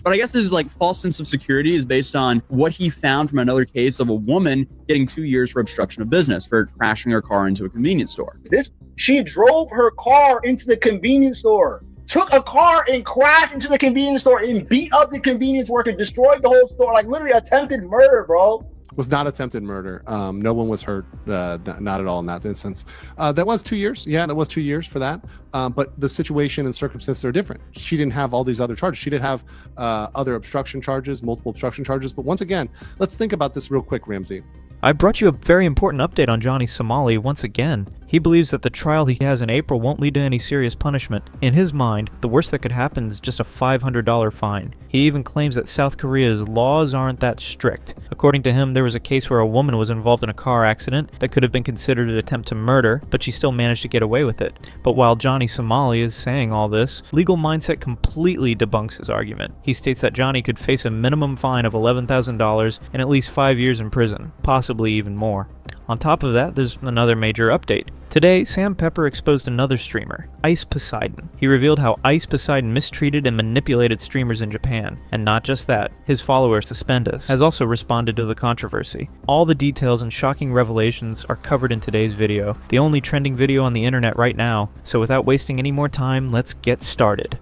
But I guess his false sense of security is based on what he found from another case of a woman getting 2 years for obstruction of business for crashing her car into a convenience store. She drove her car into the convenience store, took a car and crashed into the convenience store and beat up the convenience worker, destroyed the whole store, literally attempted murder, bro. Was not attempted murder. No one was hurt, not at all in that instance. That was 2 years. Yeah, that was 2 years for that. But the situation and circumstances are different. She didn't have all these other charges. She did have other obstruction charges, multiple obstruction charges. But once again, let's think about this real quick, Ramsey. I brought you a very important update on Johnny Somali once again. He believes that the trial he has in April won't lead to any serious punishment. In his mind, the worst that could happen is just a $500 fine. He even claims that South Korea's laws aren't that strict. According to him, there was a case where a woman was involved in a car accident that could have been considered an attempt to murder, but she still managed to get away with it. But while Johnny Somali is saying all this, Legal Mindset completely debunks his argument. He states that Johnny could face a minimum fine of $11,000 and at least 5 years in prison, possibly even more. On top of that, there's another major update. Today, Sam Pepper exposed another streamer, Ice Poseidon. He revealed how Ice Poseidon mistreated and manipulated streamers in Japan. And not just that, his follower Suspendus has also responded to the controversy. All the details and shocking revelations are covered in today's video, the only trending video on the internet right now. So without wasting any more time, let's get started.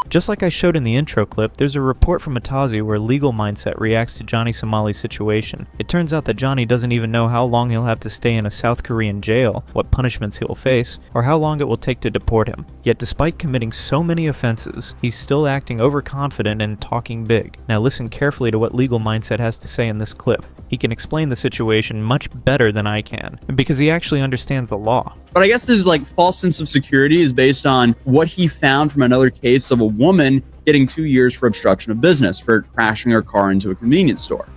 Just like I showed in the intro clip, there's a report from Matazi where Legal Mindset reacts to Johnny Somali's situation. It turns out that Johnny doesn't even know how long he'll have to stay in a South Korean jail, what punishments he'll face, or how long it will take to deport him. Yet despite committing so many offenses, he's still acting overconfident and talking big. Now listen carefully to what Legal Mindset has to say in this clip. He can explain the situation much better than I can, because he actually understands the law. But I guess his false sense of security is based on what he found from another case of a woman getting 2 years for obstruction of business for crashing her car into a convenience store.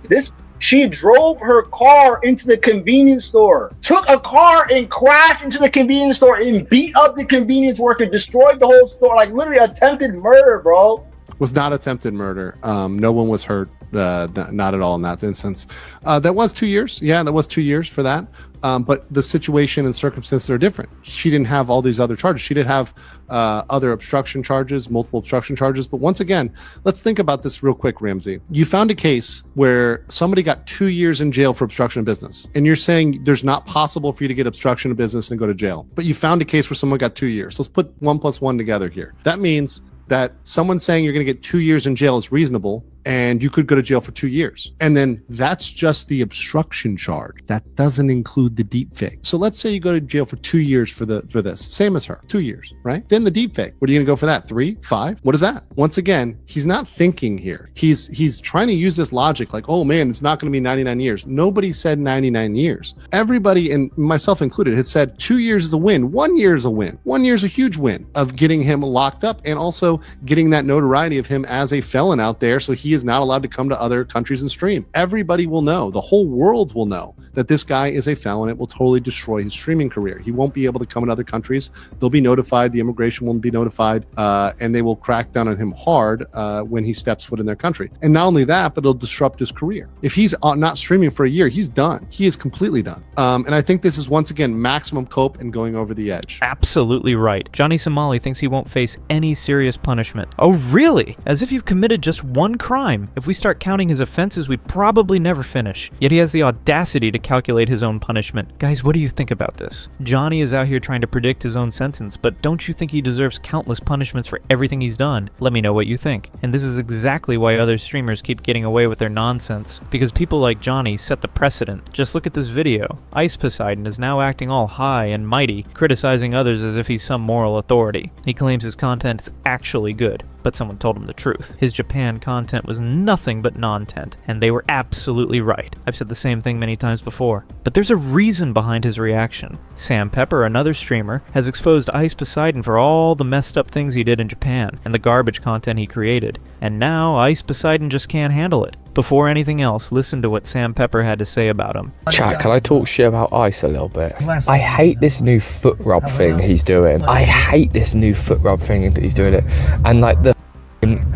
She drove her car into the convenience store, took a car and crashed into the convenience store and beat up the convenience worker, destroyed the whole store, literally attempted murder, bro. Was not attempted murder. No one was hurt, not at all in that instance. That was 2 years. Yeah, that was 2 years for that. But the situation and circumstances are different. She didn't have all these other charges. She did have other obstruction charges, multiple obstruction charges. But once again, let's think about this real quick, Ramsey. You found a case where somebody got 2 years in jail for obstruction of business. And you're saying there's not possible for you to get obstruction of business and go to jail. But you found a case where someone got 2 years. Let's put 1 + 1 together here. That means that someone saying you're going to get 2 years in jail is reasonable, and you could go to jail for 2 years. And then that's just the obstruction charge. That doesn't include the deep fake. So let's say you go to jail for 2 years for this. Same as her, 2 years, right? Then the deep fake. What are you going to go for that? 3, 5? What is that? Once again, he's not thinking here. He's trying to use this logic like, oh man, it's not going to be 99 years. Nobody said 99 years. Everybody, and myself included, has said 2 years is a win. 1 year is a win. 1 year is a huge win of getting him locked up and also getting that notoriety of him as a felon out there, so he is not allowed to come to other countries and stream. Everybody will know, the whole world will know that this guy is a felon. It will totally destroy his streaming career. He won't be able to come in other countries. They'll be notified, the immigration will be notified, and they will crack down on him hard when he steps foot in their country. And not only that, but it'll disrupt his career. If he's not streaming for a year, he's done. He is completely done. And I think this is once again maximum cope and going over the edge. Absolutely right. Johnny Somali thinks he won't face any serious punishment. Oh really? As if you've committed just one crime. If we start counting his offenses, we'd probably never finish. Yet he has the audacity to calculate his own punishment. Guys, what do you think about this? Johnny is out here trying to predict his own sentence, but don't you think he deserves countless punishments for everything he's done? Let me know what you think. And this is exactly why other streamers keep getting away with their nonsense, because people like Johnny set the precedent. Just look at this video. Ice Poseidon is now acting all high and mighty, criticizing others as if he's some moral authority. He claims his content is actually good, but someone told him the truth. His Japan content was nothing but non-tent, and they were absolutely right. I've said the same thing many times before. But there's a reason behind his reaction. Sam Pepper, another streamer, has exposed Ice Poseidon for all the messed up things he did in Japan, and the garbage content he created. And now Ice Poseidon just can't handle it. Before anything else, listen to what Sam Pepper had to say about him. Chat, can I talk shit about Ice a little bit? I hate this new foot rub thing he's doing. I hate this new foot rub thing that he's doing it. And like the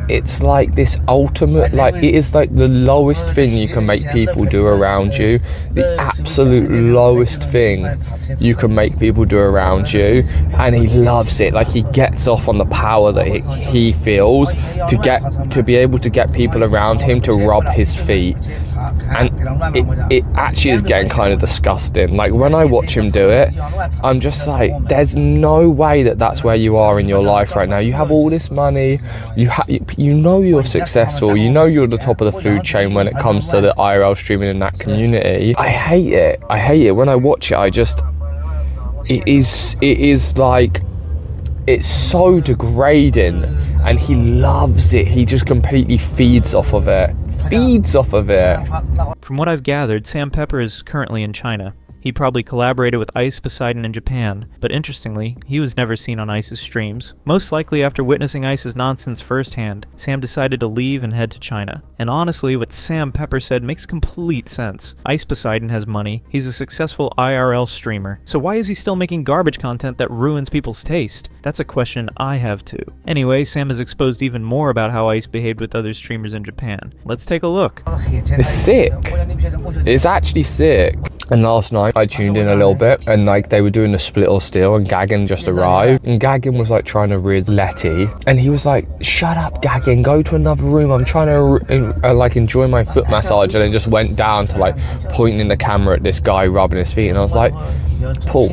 it's like this ultimate, like it is like the lowest thing you can make people do around you, the absolute lowest thing you can make people do around you, and he loves it. Like he gets off on the power that he feels to be able to get people around him to rub his feet, and it actually is getting kind of disgusting. Like when I watch him do it, I'm just like, there's no way that that's where you are in your life right now. You have all this money, you know you're successful, you know you're at the top of the food chain when it comes to the IRL streaming in that community. I hate it. When I watch it, it is like, it's so degrading, and he loves it. He just completely feeds off of it. From what I've gathered, Sam Pepper is currently in China. He probably collaborated with Ice Poseidon in Japan, but interestingly, he was never seen on Ice's streams. Most likely after witnessing Ice's nonsense firsthand, Sam decided to leave and head to China. And honestly, what Sam Pepper said makes complete sense. Ice Poseidon has money, he's a successful IRL streamer, so why is he still making garbage content that ruins people's taste? That's a question I have too. Anyway, Sam has exposed even more about how Ice behaved with other streamers in Japan. Let's take a look. It's sick. It's actually sick. And last night I tuned in a little bit, and like they were doing the split or steal, and Gagan just arrived, and Gagan was like trying to riz Letty, and he was like, shut up Gagan, go to another room, I'm trying to like enjoy my foot massage, and then just went down to like pointing the camera at this guy rubbing his feet, and I was like, Paul,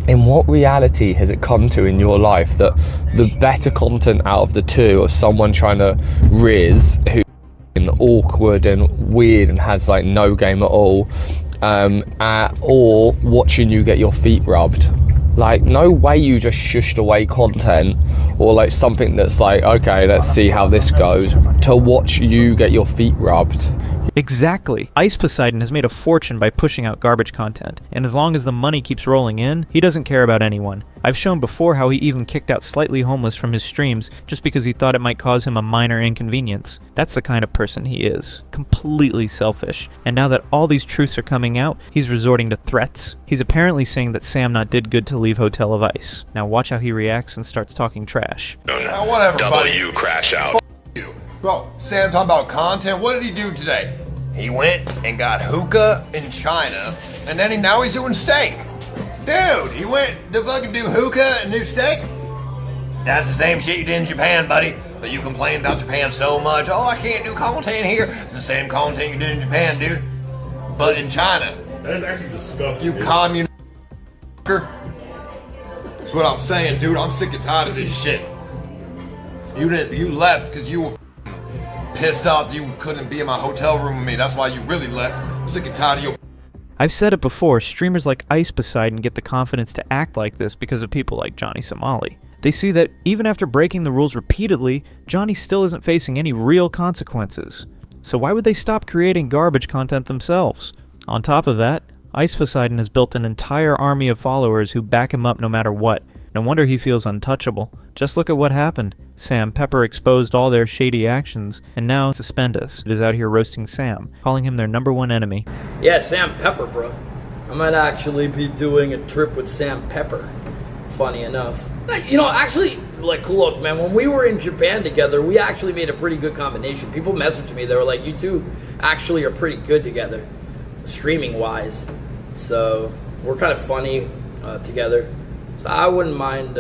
in what reality has it come to in your life that the better content out of the two of someone trying to riz who's awkward and weird and has like no game at all, or watching you get your feet rubbed? Like, no way you just shushed away content or like something that's like, okay, let's see how this goes, to watch you get your feet rubbed. Exactly. Ice Poseidon has made a fortune by pushing out garbage content, and as long as the money keeps rolling in, he doesn't care about anyone. I've shown before how he even kicked out Slightly Homeless from his streams just because he thought it might cause him a minor inconvenience. That's the kind of person he is. Completely selfish. And now that all these truths are coming out, he's resorting to threats. He's apparently saying that Sam not did good to leave Hotel of Ice. Now watch how he reacts and starts talking trash. Now whatever, W crash out. F you. Bro, Sam talking about content. What did he do today? He went and got hookah in China, and then now he's doing steak. Dude, he went to fucking do hookah and do steak? That's the same shit you did in Japan, buddy. But you complain about Japan so much. Oh, I can't do content here. It's the same content you did in Japan, dude. But in China. That is actually disgusting. You communist. That's what I'm saying, dude. I'm sick and tired of this shit. You left because you were pissed off you couldn't be in my hotel room with me. That's why you really left. I'm sick and tired of your. I've said it before, streamers like Ice Poseidon get the confidence to act like this because of people like Johnny Somali. They see that even after breaking the rules repeatedly, Johnny still isn't facing any real consequences. So why would they stop creating garbage content themselves? On top of that, Ice Poseidon has built an entire army of followers who back him up no matter what. No wonder he feels untouchable. Just look at what happened. Sam Pepper exposed all their shady actions, and now Suspendus is out here roasting Sam, calling him their #1 enemy. Yeah, Sam Pepper, bro. I might actually be doing a trip with Sam Pepper. Funny enough. You know, actually, like, look, man, when we were in Japan together, we actually made a pretty good combination. People messaged me, they were like, you two actually are pretty good together, streaming-wise. So, we're kind of funny together. So I wouldn't mind.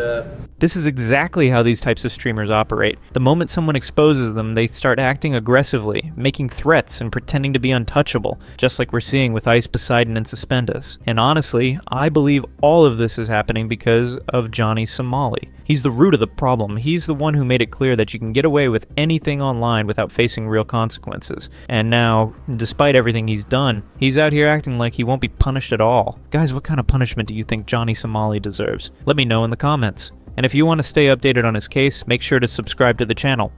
This is exactly how these types of streamers operate. The moment someone exposes them, they start acting aggressively, making threats and pretending to be untouchable, just like we're seeing with Ice Poseidon and Suspendus. And honestly, I believe all of this is happening because of Johnny Somali. He's the root of the problem. He's the one who made it clear that you can get away with anything online without facing real consequences. And now, despite everything he's done, he's out here acting like he won't be punished at all. Guys, what kind of punishment do you think Johnny Somali deserves? Let me know in the comments. And if you want to stay updated on his case, make sure to subscribe to the channel.